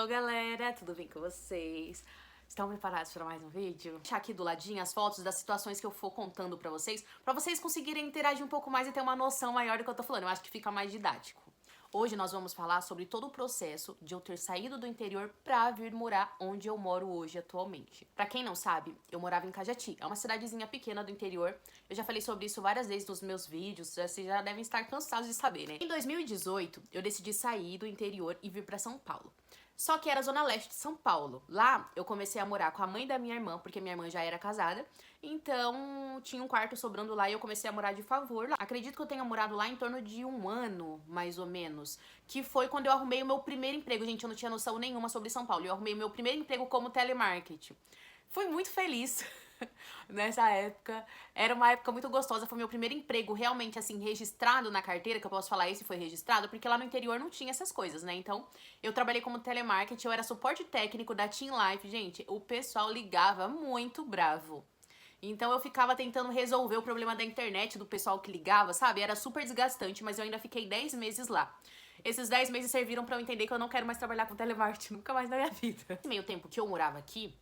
Hello, galera! Tudo bem com vocês? Estão preparados para mais um vídeo? Vou deixar aqui do ladinho as fotos das situações que eu for contando pra vocês conseguirem interagir um pouco mais e ter uma noção maior do que eu tô falando. Eu acho que fica mais didático. Hoje nós vamos falar sobre todo o processo de eu ter saído do interior pra vir morar onde eu moro hoje atualmente. Pra quem não sabe, eu morava em Cajati, é uma cidadezinha pequena do interior. Eu já falei sobre isso várias vezes nos meus vídeos, vocês já devem estar cansados de saber, né? Em 2018, eu decidi sair do interior e vir pra São Paulo. Só que era a zona leste de São Paulo. Lá, eu comecei a morar com a mãe da minha irmã, porque minha irmã já era casada. Então, tinha um quarto sobrando lá e eu comecei a morar de favor lá. Acredito que eu tenha morado lá em torno de um ano, mais ou menos. Que foi quando eu arrumei o meu primeiro emprego. Gente, eu não tinha noção nenhuma sobre São Paulo. Eu arrumei o meu primeiro emprego como telemarketing. Fui muito feliz nessa época. Era uma época muito gostosa. Foi meu primeiro emprego realmente, assim, registrado na carteira, que eu posso falar esse foi registrado, porque lá no interior não tinha essas coisas, né? Então, eu trabalhei como telemarketing, eu era suporte técnico da Team Life. Gente, o pessoal ligava muito bravo. Então eu ficava tentando resolver o problema da internet do pessoal que ligava, sabe? Era super desgastante, mas eu ainda fiquei 10 meses lá. Esses 10 meses serviram pra eu entender que eu não quero mais trabalhar com telemarketing, nunca mais na minha vida. Nesse meio tempo que eu morava aqui,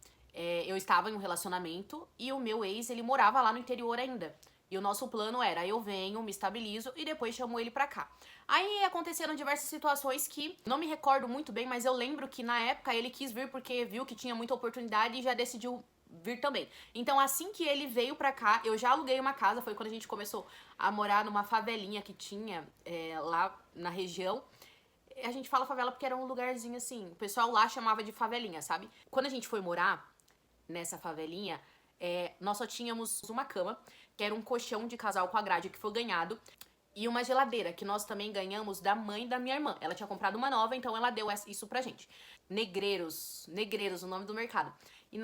eu estava em um relacionamento e o meu ex, ele morava lá no interior ainda. E o nosso plano era, eu venho, me estabilizo e depois chamo ele pra cá. Aí aconteceram diversas situações que não me recordo muito bem, mas eu lembro que na época ele quis vir porque viu que tinha muita oportunidade e já decidiu vir também. Então assim que ele veio pra cá, eu já aluguei uma casa, foi quando a gente começou a morar numa favelinha que tinha lá na região. A gente fala favela porque era um lugarzinho assim, o pessoal lá chamava de favelinha, sabe? Quando a gente foi morar nessa favelinha, nós só tínhamos uma cama, que era um colchão de casal com a grade que foi ganhado, e uma geladeira, que nós também ganhamos da mãe da minha irmã. Ela tinha comprado uma nova, então ela deu isso pra gente. Negreiros, o nome do mercado. E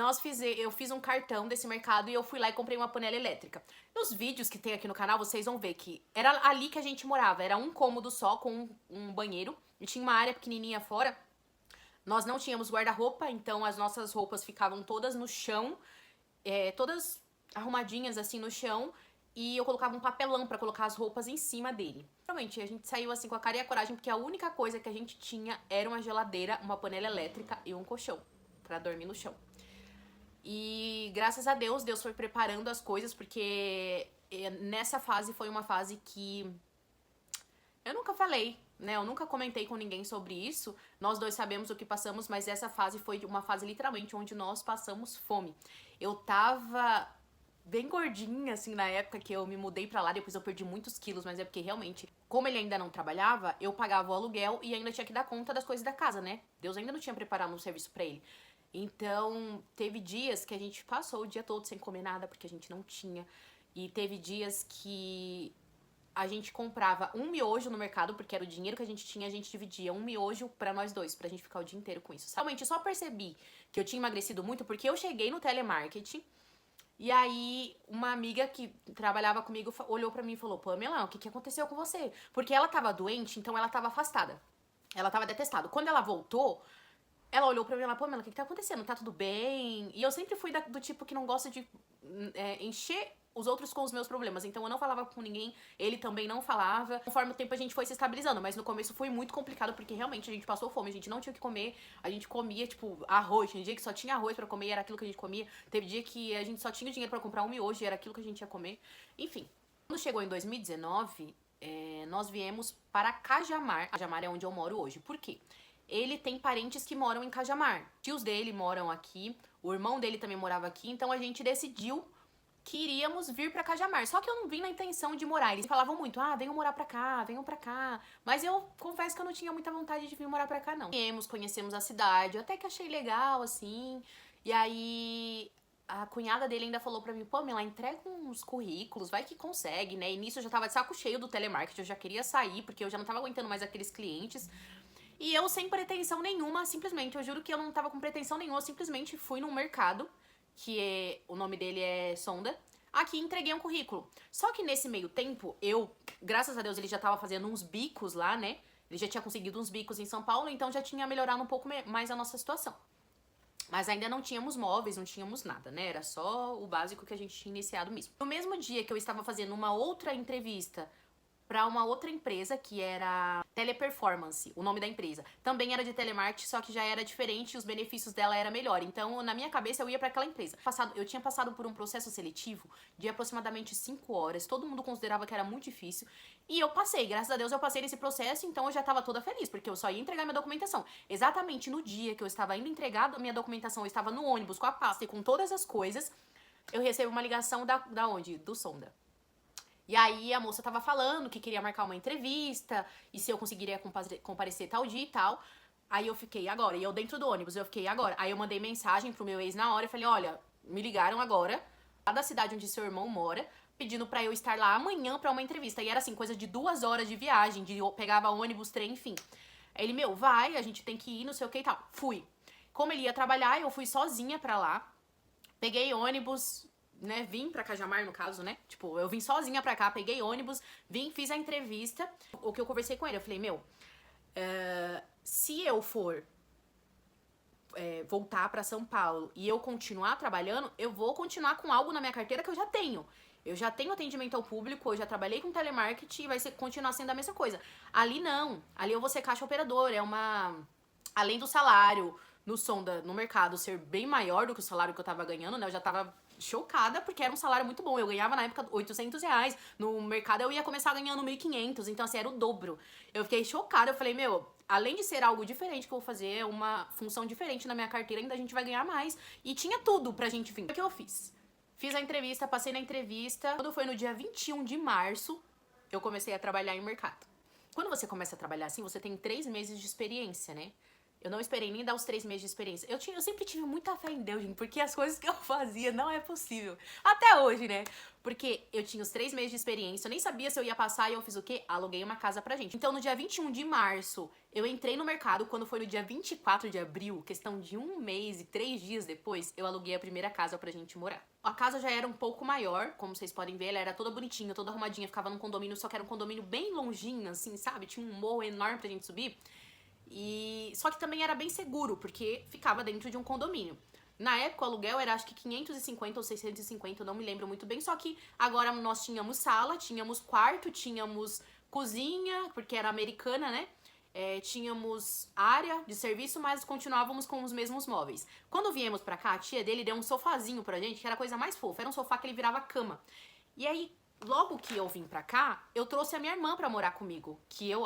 eu fiz um cartão desse mercado e eu fui lá e comprei uma panela elétrica. Nos vídeos que tem aqui no canal, vocês vão ver que era ali que a gente morava. Era um cômodo só, com um banheiro, e tinha uma área pequenininha fora. Nós não tínhamos guarda-roupa, então as nossas roupas ficavam todas no chão, todas arrumadinhas assim no chão, e eu colocava um papelão pra colocar as roupas em cima dele. Realmente, a gente saiu assim com a cara e a coragem, porque a única coisa que a gente tinha era uma geladeira, uma panela elétrica e um colchão pra dormir no chão. E graças a Deus, Deus foi preparando as coisas, porque nessa fase foi uma fase que eu nunca falei, né? Eu nunca comentei com ninguém sobre isso. Nós dois sabemos o que passamos, mas essa fase foi uma fase literalmente onde nós passamos fome. Eu tava bem gordinha, assim, na época que eu me mudei pra lá. Depois eu perdi muitos quilos, mas é porque realmente, como ele ainda não trabalhava, eu pagava o aluguel e ainda tinha que dar conta das coisas da casa, né? Deus ainda não tinha preparado um serviço pra ele. Então, teve dias que a gente passou o dia todo sem comer nada, porque a gente não tinha. E teve dias que a gente comprava um miojo no mercado, porque era o dinheiro que a gente tinha, a gente dividia um miojo pra nós dois, pra gente ficar o dia inteiro com isso. Realmente, eu só percebi que eu tinha emagrecido muito porque eu cheguei no telemarketing e aí uma amiga que trabalhava comigo olhou pra mim e falou: Pamela, o que aconteceu com você? Porque ela tava doente, então ela tava afastada. Ela tava detestada. Quando ela voltou, ela olhou pra mim e falou: Pamela, o que tá acontecendo? Tá tudo bem? E eu sempre fui do tipo que não gosta de encher os outros com os meus problemas. Então eu não falava com ninguém, ele também não falava. Conforme o tempo a gente foi se estabilizando, mas no começo foi muito complicado, porque realmente a gente passou fome, a gente não tinha o que comer, a gente comia, tipo, arroz. Tinha dia que só tinha arroz pra comer e era aquilo que a gente comia. Teve dia que a gente só tinha dinheiro pra comprar um miojo e era aquilo que a gente ia comer. Enfim, quando chegou em 2019, nós viemos para Cajamar. Cajamar é onde eu moro hoje. Por quê? Ele tem parentes que moram em Cajamar. Tios dele moram aqui, o irmão dele também morava aqui, então a gente decidiu que iríamos vir pra Cajamar. Só que eu não vim na intenção de morar. Eles falavam muito, venham morar pra cá, venham pra cá. Mas eu confesso que eu não tinha muita vontade de vir morar pra cá, não. Viemos, conhecemos a cidade, eu até que achei legal, assim. E aí a cunhada dele ainda falou pra mim: Pamela, entrega uns currículos, vai que consegue, né? E nisso eu já tava de saco cheio do telemarketing, eu já queria sair, porque eu já não tava aguentando mais aqueles clientes. E eu, sem pretensão nenhuma, simplesmente, eu juro que eu não tava com pretensão nenhuma, eu simplesmente fui num mercado, o nome dele é Sonda, aqui entreguei um currículo. Só que nesse meio tempo, graças a Deus, ele já tava fazendo uns bicos lá, né? Ele já tinha conseguido uns bicos em São Paulo, então já tinha melhorado um pouco mais a nossa situação. Mas ainda não tínhamos móveis, não tínhamos nada, né? Era só o básico que a gente tinha iniciado mesmo. No mesmo dia que eu estava fazendo uma outra entrevista pra uma outra empresa que era Teleperformance, o nome da empresa. Também era de telemarketing, só que já era diferente e os benefícios dela era melhor. Então, na minha cabeça, eu ia pra aquela empresa. Eu tinha passado por um processo seletivo de aproximadamente 5 horas. Todo mundo considerava que era muito difícil. E eu passei, graças a Deus eu passei nesse processo, então eu já tava toda feliz, porque eu só ia entregar minha documentação. Exatamente no dia que eu estava indo entregar a minha documentação, eu estava no ônibus com a pasta e com todas as coisas, eu recebo uma ligação da onde? Do Sonda. E aí a moça tava falando que queria marcar uma entrevista e se eu conseguiria comparecer tal dia e tal. Aí eu fiquei agora, e eu dentro do ônibus, eu fiquei agora. Aí eu mandei mensagem pro meu ex na hora e falei, olha, me ligaram agora, lá da cidade onde seu irmão mora, pedindo pra eu estar lá amanhã pra uma entrevista. E era assim, coisa de 2 horas de viagem, eu pegava ônibus, trem, enfim. Aí ele, meu, vai, a gente tem que ir, não sei o que e tal. Fui. Como ele ia trabalhar, eu fui sozinha pra lá. Peguei ônibus, né, vim pra Cajamar, no caso, né, tipo, eu vim sozinha pra cá, peguei ônibus, vim, fiz a entrevista, o que eu conversei com ele, eu falei, meu, se eu for voltar pra São Paulo e eu continuar trabalhando, eu vou continuar com algo na minha carteira que eu já tenho. Eu já tenho atendimento ao público, eu já trabalhei com telemarketing e vai continuar sendo a mesma coisa. Ali não, ali eu vou ser caixa operador, além do salário no Sonda, no mercado, ser bem maior do que o salário que eu tava ganhando, né, eu já tava chocada, porque era um salário muito bom. Eu ganhava na época R$800. No mercado eu ia começar ganhando 1.500. Então, assim, era o dobro. Eu fiquei chocada. Eu falei, meu, além de ser algo diferente que eu vou fazer, uma função diferente na minha carteira, ainda a gente vai ganhar mais. E tinha tudo pra gente vir. O que eu fiz? Fiz a entrevista, passei na entrevista. Quando foi no dia 21 de março, eu comecei a trabalhar em mercado. Quando você começa a trabalhar assim, você tem 3 meses de experiência, né? Eu não esperei nem dar os 3 meses de experiência. Eu sempre tive muita fé em Deus, gente, porque as coisas que eu fazia não é possível. Até hoje, né? Porque eu tinha os 3 meses de experiência, eu nem sabia se eu ia passar e eu fiz o quê? Aluguei uma casa pra gente. Então, no dia 21 de março, eu entrei no mercado. Quando foi no dia 24 de abril, questão de 1 mês e 3 dias depois, eu aluguei a primeira casa pra gente morar. A casa já era um pouco maior, como vocês podem ver, ela era toda bonitinha, toda arrumadinha, ficava num condomínio, só que era um condomínio bem longinho, assim, sabe? Tinha um morro enorme pra gente subir. Só que também era bem seguro, porque ficava dentro de um condomínio. Na época, o aluguel era acho que 550 ou 650, eu não me lembro muito bem. Só que agora nós tínhamos sala, tínhamos quarto, tínhamos cozinha, porque era americana, né? Tínhamos área de serviço, mas continuávamos com os mesmos móveis. Quando viemos pra cá, a tia dele deu um sofazinho pra gente, que era a coisa mais fofa. Era um sofá que ele virava cama. E aí, logo que eu vim pra cá, eu trouxe a minha irmã pra morar comigo.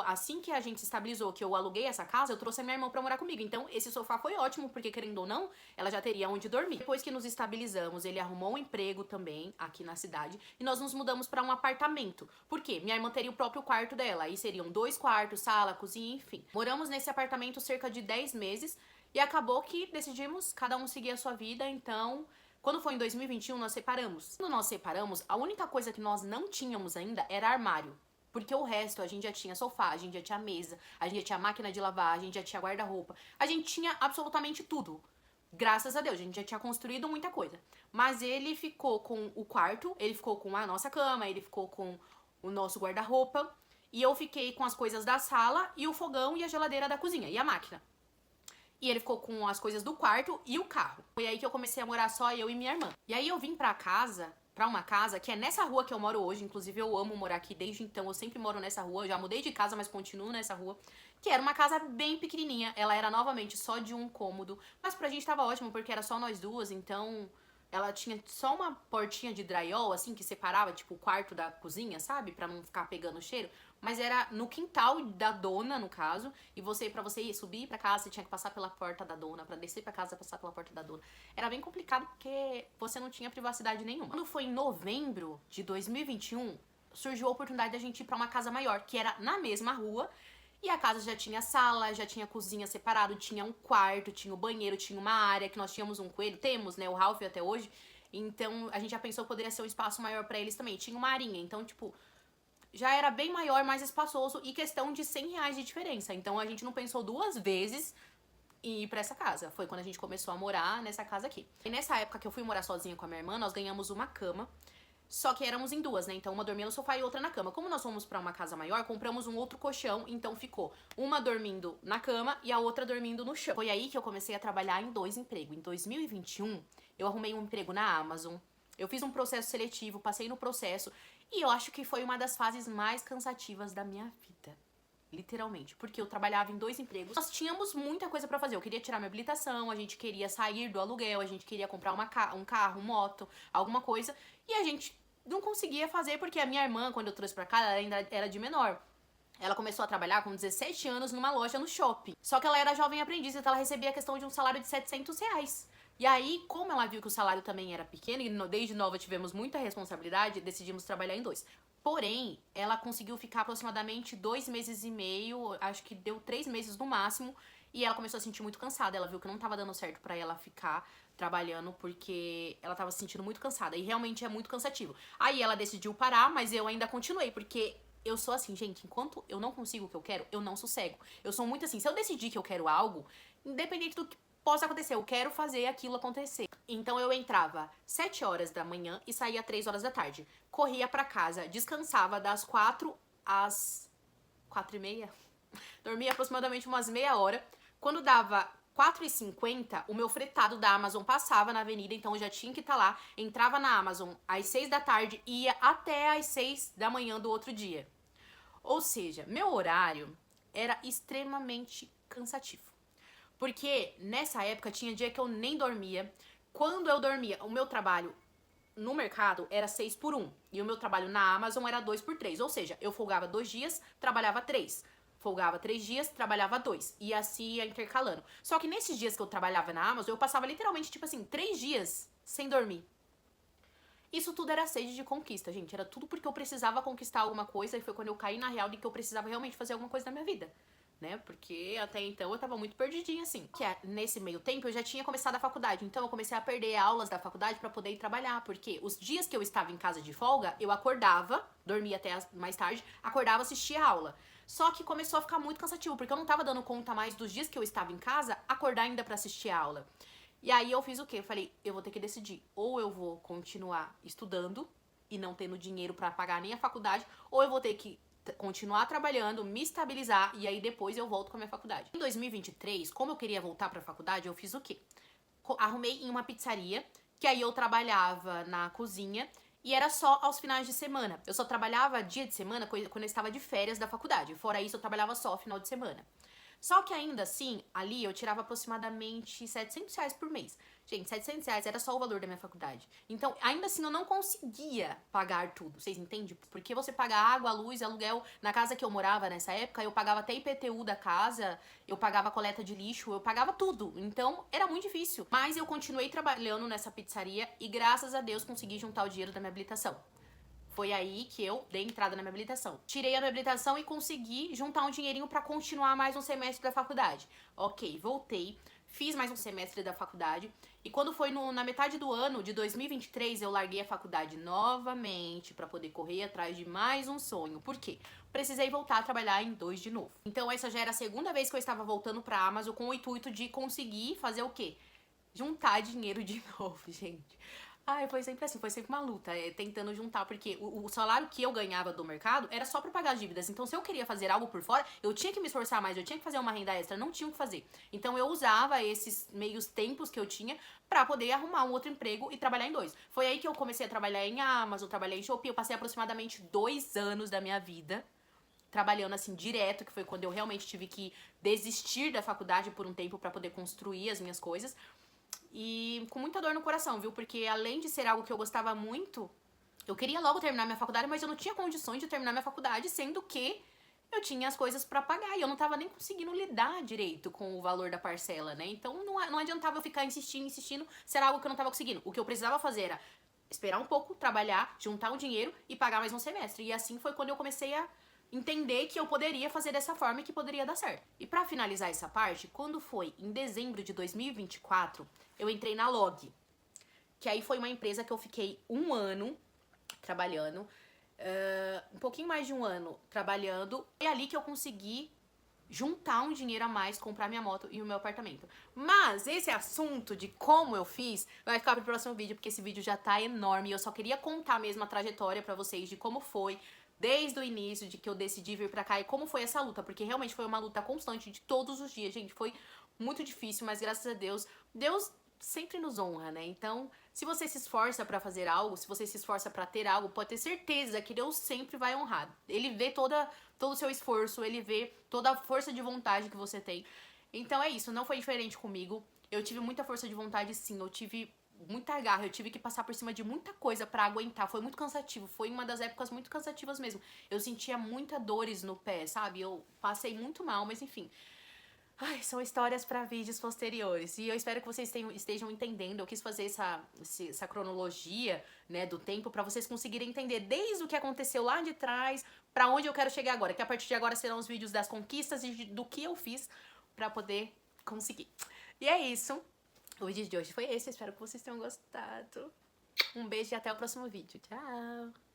Assim que a gente se estabilizou, que eu aluguei essa casa, eu trouxe a minha irmã pra morar comigo. Então, esse sofá foi ótimo, porque querendo ou não, ela já teria onde dormir. Depois que nos estabilizamos, ele arrumou um emprego também, aqui na cidade, e nós nos mudamos pra um apartamento. Por quê? Minha irmã teria o próprio quarto dela, aí seriam 2 quartos, sala, cozinha, enfim. Moramos nesse apartamento cerca de 10 meses, e acabou que decidimos cada um seguir a sua vida, então... Quando foi em 2021, nós separamos. Quando nós separamos, a única coisa que nós não tínhamos ainda era armário. Porque o resto, a gente já tinha sofá, a gente já tinha mesa, a gente já tinha máquina de lavar, a gente já tinha guarda-roupa. A gente tinha absolutamente tudo. Graças a Deus, a gente já tinha construído muita coisa. Mas ele ficou com o quarto, ele ficou com a nossa cama, ele ficou com o nosso guarda-roupa. E eu fiquei com as coisas da sala e o fogão e a geladeira da cozinha e a máquina. E ele ficou com as coisas do quarto e o carro. Foi aí que eu comecei a morar só eu e minha irmã. E aí eu vim pra uma casa que é nessa rua que eu moro hoje. Inclusive eu amo morar aqui desde então. Eu sempre moro nessa rua. Eu já mudei de casa, mas continuo nessa rua. Que era uma casa bem pequenininha. Ela era novamente só de um cômodo. Mas pra gente tava ótimo, porque era só nós duas. Então ela tinha só uma portinha de drywall, assim, que separava, tipo, o quarto da cozinha, sabe? Pra não ficar pegando cheiro. Mas era no quintal da dona, no caso. E pra você subir pra casa, você tinha que passar pela porta da dona. Pra descer pra casa, passar pela porta da dona. Era bem complicado porque você não tinha privacidade nenhuma. Quando foi em novembro de 2021, surgiu a oportunidade da gente ir pra uma casa maior, que era na mesma rua. E a casa já tinha sala, já tinha cozinha separado, tinha um quarto, tinha o banheiro, tinha uma área, que nós tínhamos um coelho. Temos, né, o Ralph até hoje. Então, a gente já pensou que poderia ser um espaço maior pra eles também. Tinha uma arinha, então, tipo... já era bem maior, mais espaçoso e questão de R$100 de diferença. Então a gente não pensou 2 vezes em ir pra essa casa. Foi quando a gente começou a morar nessa casa aqui. E nessa época que eu fui morar sozinha com a minha irmã, nós ganhamos uma cama. Só que éramos em 2, né? Então uma dormia no sofá e outra na cama. Como nós fomos pra uma casa maior, compramos um outro colchão. Então ficou uma dormindo na cama e a outra dormindo no chão. Foi aí que eu comecei a trabalhar em 2 empregos. Em 2021, eu arrumei um emprego na Amazon. Eu fiz um processo seletivo, passei no processo, e eu acho que foi uma das fases mais cansativas da minha vida. Literalmente, porque eu trabalhava em 2 empregos. Nós tínhamos muita coisa pra fazer. Eu queria tirar minha habilitação, a gente queria sair do aluguel, a gente queria comprar um carro, moto, alguma coisa. E a gente não conseguia fazer porque a minha irmã, quando eu trouxe pra cá, ela ainda era de menor. Ela começou a trabalhar com 17 anos numa loja no shopping. Só que ela era jovem aprendiz, então ela recebia a questão de um salário de R$ 700. E aí, como ela viu que o salário também era pequeno, e desde nova tivemos muita responsabilidade, decidimos trabalhar em 2. Porém, ela conseguiu ficar aproximadamente 2 meses e meio, acho que deu 3 meses no máximo, e ela começou a se sentir muito cansada. Ela viu que não tava dando certo pra ela ficar trabalhando, porque ela tava se sentindo muito cansada, e realmente é muito cansativo. Aí ela decidiu parar, mas eu ainda continuei, porque eu sou assim, gente, enquanto eu não consigo o que eu quero, eu não sossego. Eu sou muito assim, se eu decidir que eu quero algo, independente do que possa acontecer, eu quero fazer aquilo acontecer. Então eu entrava 7 horas da manhã e saía 3 horas da tarde. Corria pra casa, descansava das 4 às 4h30. Dormia aproximadamente umas meia hora. Quando dava 4h50, o meu fretado da Amazon passava na avenida, então eu já tinha que estar lá. Entrava na Amazon às 6 da tarde e ia até às 6 da manhã do outro dia. Ou seja, meu horário era extremamente cansativo. Porque nessa época tinha dia que eu nem dormia. Quando eu dormia, o meu trabalho no mercado era 6x1. E o meu trabalho na Amazon era 2x3. Ou seja, eu folgava 2 dias, trabalhava 3. Folgava 3 dias, trabalhava 2. E assim ia intercalando. Só que nesses dias que eu trabalhava na Amazon, eu passava literalmente, tipo assim, 3 dias sem dormir. Isso tudo era sede de conquista, gente. Era tudo porque eu precisava conquistar alguma coisa. E foi quando eu caí na real de que eu precisava realmente fazer alguma coisa na minha vida. Né? Porque até então eu tava muito perdidinha, assim. Que nesse meio tempo eu já tinha começado a faculdade. Então eu comecei a perder aulas da faculdade pra poder ir trabalhar. Porque os dias que eu estava em casa de folga, eu acordava, dormia até mais tarde, acordava, assistia a aula. Só que começou a ficar muito cansativo, porque eu não tava dando conta mais dos dias que eu estava em casa, acordar ainda pra assistir a aula. E aí eu fiz o quê? Eu falei, eu vou ter que decidir. Ou eu vou continuar estudando e não tendo dinheiro pra pagar nem a faculdade, ou eu vou ter que continuar trabalhando, me estabilizar e aí depois eu volto com a minha faculdade. Em 2023, como eu queria voltar pra faculdade, eu fiz o quê? Arrumei em uma pizzaria, que aí eu trabalhava na cozinha e era só aos finais de semana. Eu só trabalhava dia de semana quando eu estava de férias da faculdade. Fora isso, eu trabalhava só final de semana. Só que ainda assim, ali eu tirava aproximadamente R$ 700 por mês. Gente, R$ 700 era só o valor da minha faculdade. Então, ainda assim, eu não conseguia pagar tudo. Vocês entendem? Porque você paga água, luz, aluguel. Na casa que eu morava nessa época, eu pagava até IPTU da casa, eu pagava coleta de lixo, eu pagava tudo. Então, era muito difícil. Mas eu continuei trabalhando nessa pizzaria e, graças a Deus, consegui juntar o dinheiro da minha habilitação. Foi aí que eu dei entrada na minha habilitação. Tirei a minha habilitação e consegui juntar um dinheirinho pra continuar mais um semestre da faculdade. Ok, voltei, fiz mais um semestre da faculdade. E quando foi na metade do ano de 2023, eu larguei a faculdade novamente pra poder correr atrás de mais um sonho. Por quê? Precisei voltar a trabalhar em 2 de novo. Então essa já era a segunda vez que eu estava voltando pra Amazon com o intuito de conseguir fazer o quê? Juntar dinheiro de novo, gente. Ai, foi sempre assim, foi sempre uma luta, tentando juntar, porque o salário que eu ganhava do mercado era só pra pagar as dívidas. Então, se eu queria fazer algo por fora, eu tinha que me esforçar mais, eu tinha que fazer uma renda extra, não tinha o que fazer. Então, eu usava esses meios tempos que eu tinha pra poder arrumar um outro emprego e trabalhar em 2. Foi aí que eu comecei a trabalhar em Amazon, trabalhei em Shopee, eu passei aproximadamente 2 anos da minha vida trabalhando assim direto, que foi quando eu realmente tive que desistir da faculdade por um tempo pra poder construir as minhas coisas. E com muita dor no coração, viu? Porque além de ser algo que eu gostava muito, eu queria logo terminar minha faculdade, mas eu não tinha condições de terminar minha faculdade, sendo que eu tinha as coisas pra pagar e eu não tava nem conseguindo lidar direito com o valor da parcela, né? Então não adiantava eu ficar insistindo, se era algo que eu não tava conseguindo. O que eu precisava fazer era esperar um pouco, trabalhar, juntar um dinheiro e pagar mais um semestre. E assim foi quando eu comecei a entender que eu poderia fazer dessa forma e que poderia dar certo. E pra finalizar essa parte, quando foi em dezembro de 2024, eu entrei na Log, que aí foi uma empresa que eu fiquei 1 ano trabalhando, um pouquinho mais de 1 ano trabalhando, e é ali que eu consegui juntar um dinheiro a mais, comprar minha moto e o meu apartamento. Mas esse assunto de como eu fiz vai ficar pro próximo vídeo, porque esse vídeo já tá enorme e eu só queria contar mesmo a trajetória pra vocês de como foi desde o início, de que eu decidi vir pra cá e como foi essa luta, porque realmente foi uma luta constante de todos os dias, gente, foi muito difícil, mas graças a Deus, Deus sempre nos honra, né? Então, se você se esforça pra fazer algo, se você se esforça pra ter algo, pode ter certeza que Deus sempre vai honrar. Ele vê todo o seu esforço, ele vê toda a força de vontade que você tem. Então é isso, não foi diferente comigo. Eu tive muita força de vontade, sim. Eu tive muita garra, eu tive que passar por cima de muita coisa pra aguentar. Foi muito cansativo, foi uma das épocas muito cansativas mesmo. Eu sentia muita dores no pé, sabe? Eu passei muito mal, mas enfim. Ai, são histórias pra vídeos posteriores. E eu espero que vocês estejam entendendo. Eu quis fazer essa cronologia, né, do tempo pra vocês conseguirem entender desde o que aconteceu lá de trás pra onde eu quero chegar agora. Que a partir de agora serão os vídeos das conquistas e do que eu fiz pra poder conseguir. E é isso. O vídeo de hoje foi esse. Eu espero que vocês tenham gostado. Um beijo e até o próximo vídeo. Tchau!